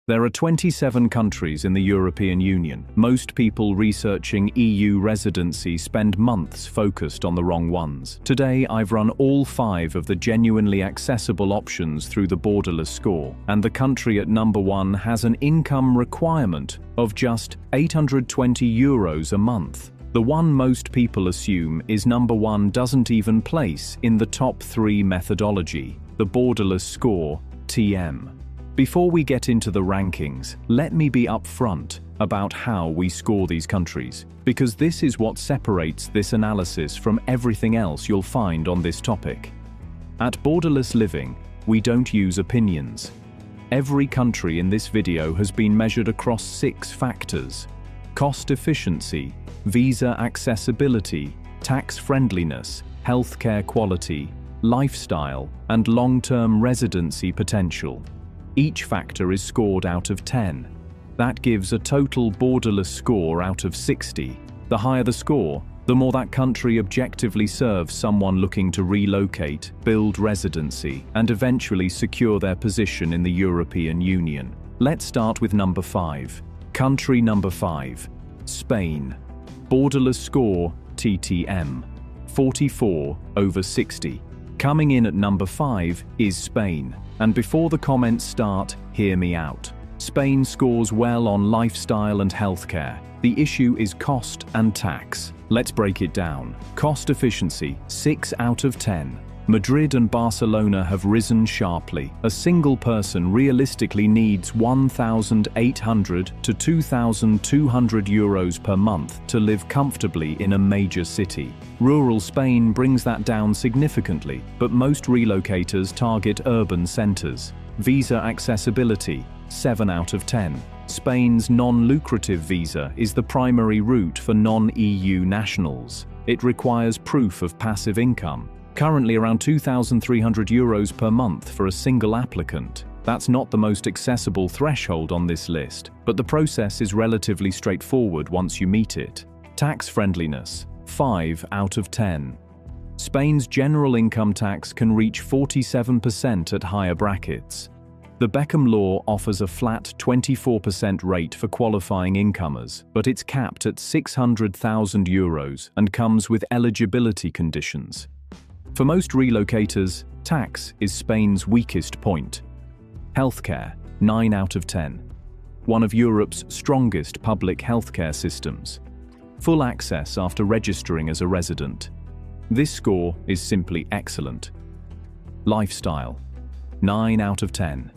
There are 27 countries in the European Union. Most people researching EU residency spend months focused on the wrong ones. Today, I've run all 5 of the genuinely accessible options through the Borderless Score, and the country at number 1 has an income requirement of just €820 a month. The one most people assume is number 1 doesn't even place in the top 3 methodology, the Borderless Score, TM. Before we get into the rankings, let me be upfront about how we score these countries, because this is what separates this analysis from everything else you'll find on this topic. At Borderless Living, we don't use opinions. Every country in this video has been measured across 6 factors: cost efficiency, visa accessibility, tax friendliness, healthcare quality, lifestyle, and long-term residency potential. Each factor is scored out of 10. That gives a total Borderless score out of 60. The higher the score, the more that country objectively serves someone looking to relocate, build residency, and eventually secure their position in the European Union. Let's start with number 5. Country number 5, Spain. Borderless score, TTM, 44/60. Coming in at number 5 is Spain. And before the comments start, hear me out. Spain scores well on lifestyle and healthcare. The issue is cost and tax. Let's break it down. Cost efficiency, 6 out of 10. Madrid and Barcelona have risen sharply. A single person realistically needs €1,800 to €2,200 per month to live comfortably in a major city. Rural Spain brings that down significantly, but most relocators target urban centers. Visa accessibility, 7 out of 10. Spain's non-lucrative visa is the primary route for non-EU nationals. It requires proof of passive income. Currently around €2,300 per month for a single applicant. That's not the most accessible threshold on this list, but the process is relatively straightforward once you meet it. Tax friendliness, 5 out of 10. Spain's general income tax can reach 47% at higher brackets. The Beckham law offers a flat 24% rate for qualifying incomers, but it's capped at €600,000 and comes with eligibility conditions. For most relocators, tax is Spain's weakest point. Healthcare, 9 out of 10. One of Europe's strongest public healthcare systems. Full access after registering as a resident. This score is simply excellent. Lifestyle, 9 out of 10.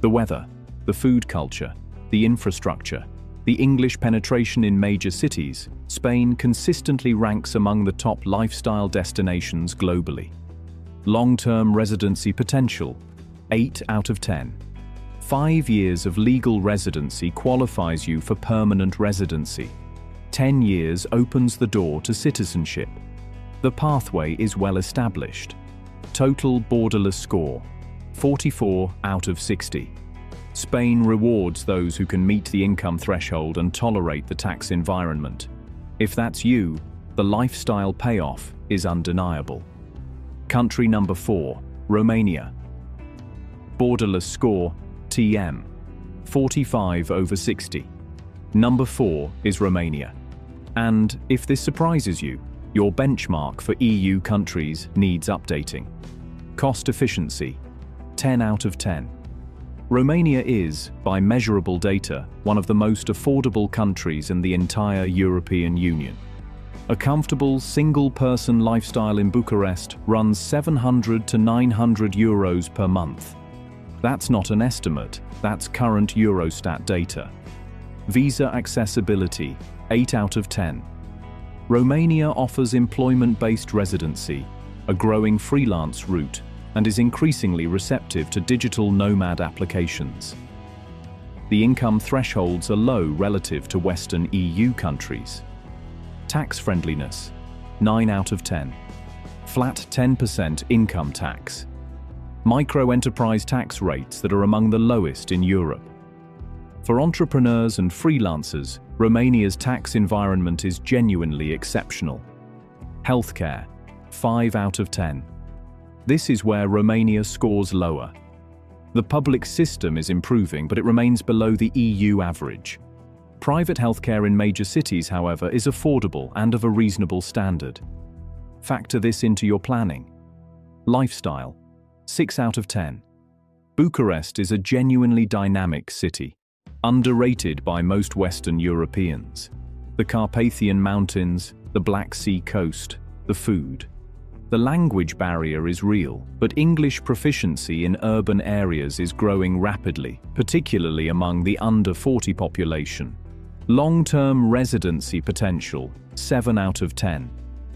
The weather, the food culture, the infrastructure, the English penetration in major cities, Spain consistently ranks among the top lifestyle destinations globally. Long-term residency potential, 8 out of 10. 5 years of legal residency qualifies you for permanent residency. 10 years opens the door to citizenship. The pathway is well established. Total Borderless score, 44 out of 60. Spain rewards those who can meet the income threshold and tolerate the tax environment. If that's you, the lifestyle payoff is undeniable. Country number 4, Romania. Borderless score, TM, 45/60. Number 4 is Romania. And if this surprises you, your benchmark for EU countries needs updating. Cost efficiency, 10 out of 10. Romania is, by measurable data, one of the most affordable countries in the entire European Union. A comfortable single-person lifestyle in Bucharest runs €700 to €900 per month. That's not an estimate, that's current Eurostat data. Visa accessibility, 8 out of 10. Romania offers employment-based residency, a growing freelance route, and is increasingly receptive to digital nomad applications. The income thresholds are low relative to Western EU countries. Tax friendliness, 9 out of 10. Flat 10% income tax. Micro-enterprise tax rates that are among the lowest in Europe. For entrepreneurs and freelancers, Romania's tax environment is genuinely exceptional. Healthcare, 5 out of 10. This is where Romania scores lower. The public system is improving, but it remains below the EU average. Private healthcare in major cities, however, is affordable and of a reasonable standard. Factor this into your planning. Lifestyle, 6 out of 10. Bucharest is a genuinely dynamic city, underrated by most Western Europeans. The Carpathian Mountains, the Black Sea coast, the food. The language barrier is real, but English proficiency in urban areas is growing rapidly, particularly among the under 40 population. Long-term residency potential, 7 out of 10.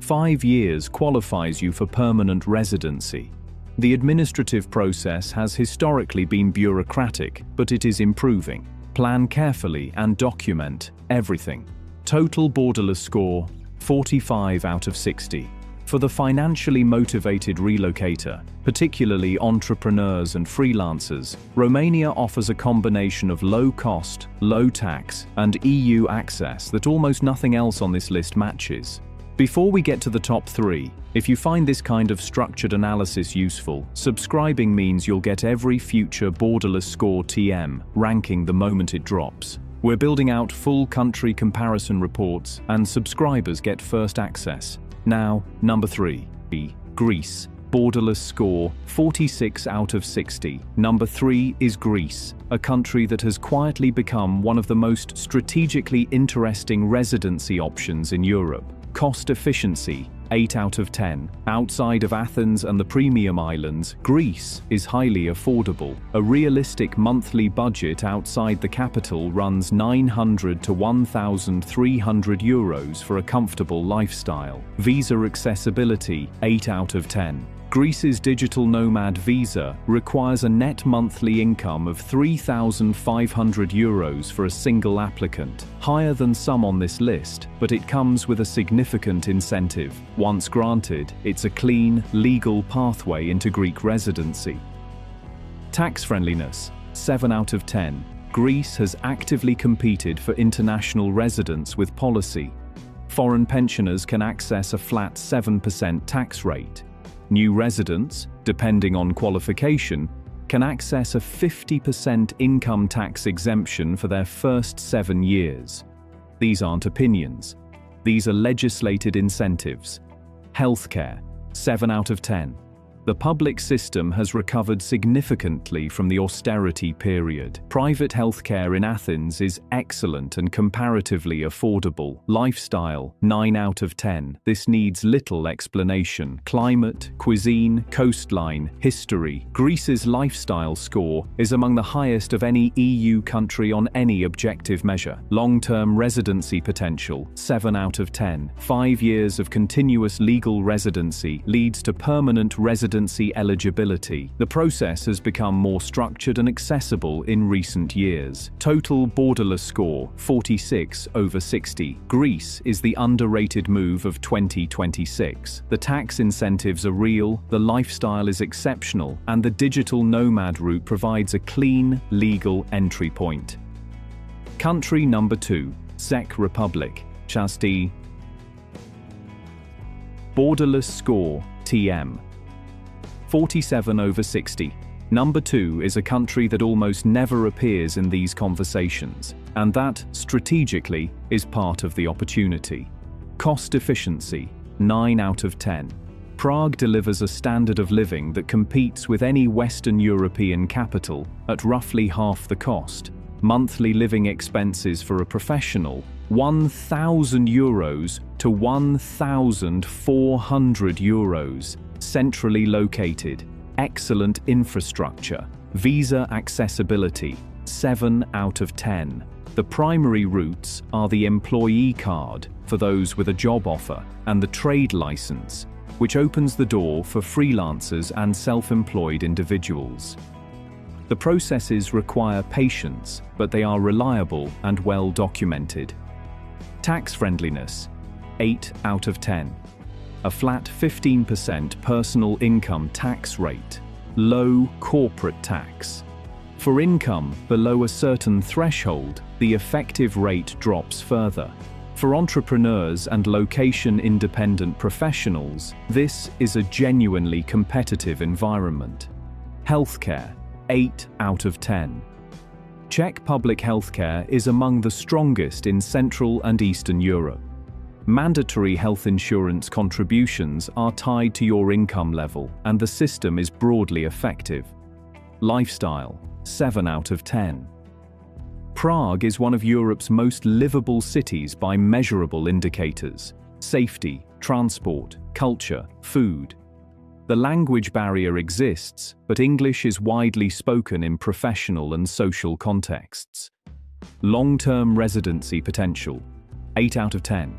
5 years qualifies you for permanent residency. The administrative process has historically been bureaucratic, but it is improving. Plan carefully and document everything. Total Borderless Score, 45 out of 60. For the financially motivated relocator, particularly entrepreneurs and freelancers, Romania offers a combination of low cost, low tax, and EU access that almost nothing else on this list matches. Before we get to the top 3, if you find this kind of structured analysis useful, subscribing means you'll get every future Borderless Score TM ranking the moment it drops. We're building out full country comparison reports, and subscribers get first access. Now, number 3. Greece. Borderless Score, 46 out of 60. Number 3 is Greece, a country that has quietly become one of the most strategically interesting residency options in Europe. Cost efficiency, 8 out of 10. Outside of Athens and the premium islands, Greece is highly affordable. A realistic monthly budget outside the capital runs 900 to 1,300 euros for a comfortable lifestyle. Visa accessibility, 8 out of 10. Greece's digital nomad visa requires a net monthly income of 3,500 euros for a single applicant, higher than some on this list, but it comes with a significant incentive. Once granted, it's a clean, legal pathway into Greek residency. Tax friendliness, 7 out of 10. Greece has actively competed for international residents with policy. Foreign pensioners can access a flat 7% tax rate. New residents, depending on qualification, can access a 50% income tax exemption for their first 7 years. These aren't opinions. These are legislated incentives. Healthcare, 7 out of 10. The public system has recovered significantly from the austerity period. Private healthcare in Athens is excellent and comparatively affordable. Lifestyle, 9 out of 10. This needs little explanation. Climate, cuisine, coastline, history. Greece's lifestyle score is among the highest of any EU country on any objective measure. Long-term residency potential, 7 out of 10. 5 years of continuous legal residency leads to permanent residency eligibility. The process has become more structured and accessible in recent years. Total Borderless Score, 46 over 60. Greece is the underrated move of 2026. The tax incentives are real, the lifestyle is exceptional, and the digital nomad route provides a clean, legal entry point. Country number 2, Czech Republic, Části. Borderless Score, TM. 47 over 60. Number 2 is a country that almost never appears in these conversations, and that, strategically, is part of the opportunity. Cost efficiency, 9 out of 10. Prague delivers a standard of living that competes with any Western European capital at roughly half the cost. Monthly living expenses for a professional, 1,000 euros to 1,400 euros. Centrally located, excellent infrastructure, visa accessibility, 7 out of 10. The primary routes are the employee card for those with a job offer and the trade license, which opens the door for freelancers and self-employed individuals. The processes require patience, but they are reliable and well documented. Tax friendliness, 8 out of 10. A flat 15% personal income tax rate, low corporate tax. For income below a certain threshold, the effective rate drops further. For entrepreneurs and location-independent professionals, this is a genuinely competitive environment. Healthcare, 8 out of 10. Czech public healthcare is among the strongest in Central and Eastern Europe. Mandatory health insurance contributions are tied to your income level, and the system is broadly effective. Lifestyle, 7 out of 10. Prague is one of Europe's most livable cities by measurable indicators: safety, transport, culture, food. The language barrier exists, but English is widely spoken in professional and social contexts. Long-term residency potential, 8 out of 10.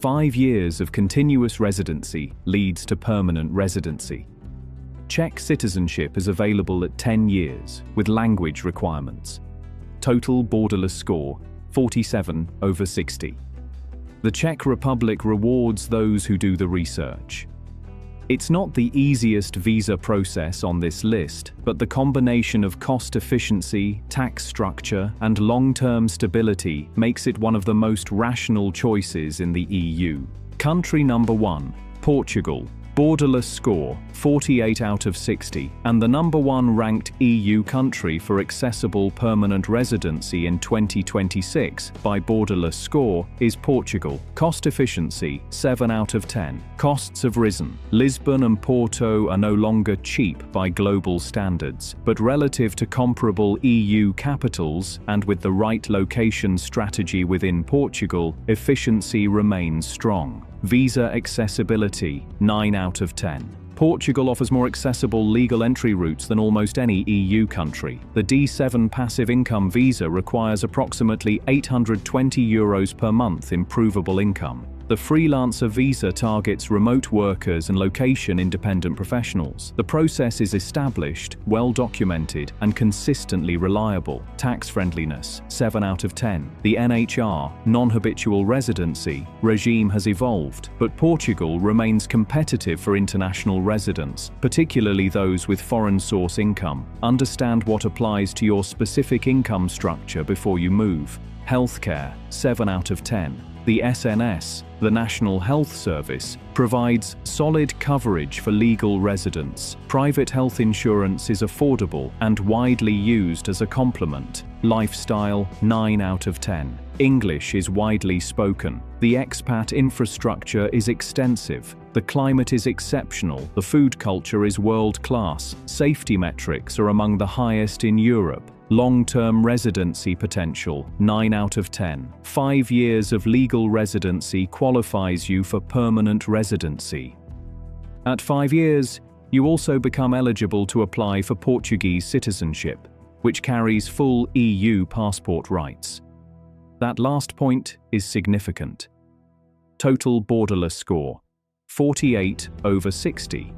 5 years of continuous residency leads to permanent residency. Czech citizenship is available at 10 years, with language requirements. Total Borderless Score, 47 over 60. The Czech Republic rewards those who do the research. It's not the easiest visa process on this list, but the combination of cost efficiency, tax structure, and long-term stability makes it one of the most rational choices in the EU. Country number 1, Portugal. Borderless Score, 48 out of 60, and the number 1 ranked EU country for accessible permanent residency in 2026 by Borderless Score is Portugal. Cost efficiency, 7 out of 10. Costs have risen. Lisbon and Porto are no longer cheap by global standards, but relative to comparable EU capitals and with the right location strategy within Portugal, efficiency remains strong. Visa accessibility, 9 out of 10. Portugal offers more accessible legal entry routes than almost any EU country. The D7 passive income visa requires approximately €820 per month in provable income. The freelancer visa targets remote workers and location-independent professionals. The process is established, well-documented, and consistently reliable. Tax friendliness, 7 out of 10. The NHR, non-habitual residency, regime has evolved, but Portugal remains competitive for international residents, particularly those with foreign source income. Understand what applies to your specific income structure before you move. Healthcare, 7 out of 10. The SNS, the National Health Service, provides solid coverage for legal residents. Private health insurance is affordable and widely used as a complement. Lifestyle, 9 out of 10. English is widely spoken. The expat infrastructure is extensive. The climate is exceptional. The food culture is world-class. Safety metrics are among the highest in Europe. Long-term residency potential, 9 out of 10. 5 years of legal residency qualifies you for permanent residency. At 5 years, you also become eligible to apply for Portuguese citizenship, which carries full EU passport rights. That last point is significant. Total Borderless Score, 48 over 60.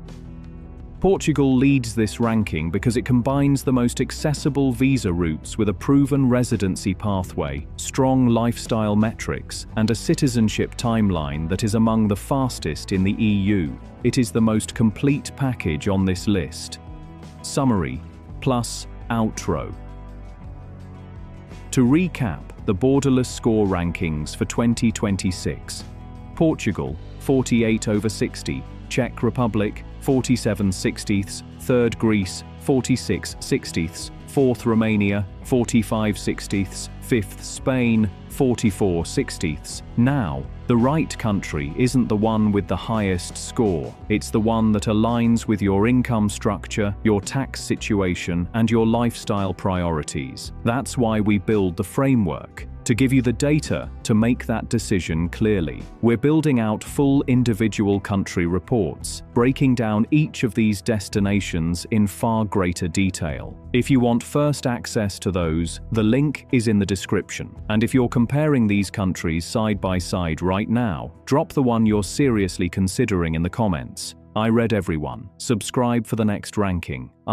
Portugal leads this ranking because it combines the most accessible visa routes with a proven residency pathway, strong lifestyle metrics, and a citizenship timeline that is among the fastest in the EU. It is the most complete package on this list. Summary plus outro. To recap the Borderless Score rankings for 2026. Portugal, 48 over 60. Czech Republic, 47/60, 3rd Greece, 46/60, 4th Romania, 45/60, 5th Spain, 44/60. Now, the right country isn't the one with the highest score, it's the one that aligns with your income structure, your tax situation, and your lifestyle priorities. That's why we build the framework, to give you the data to make that decision clearly. We're building out full individual country reports, breaking down each of these destinations in far greater detail. If you want first access to those, the link is in the description. And if you're comparing these countries side by side right now, drop the one you're seriously considering in the comments. I read everyone. Subscribe for the next ranking.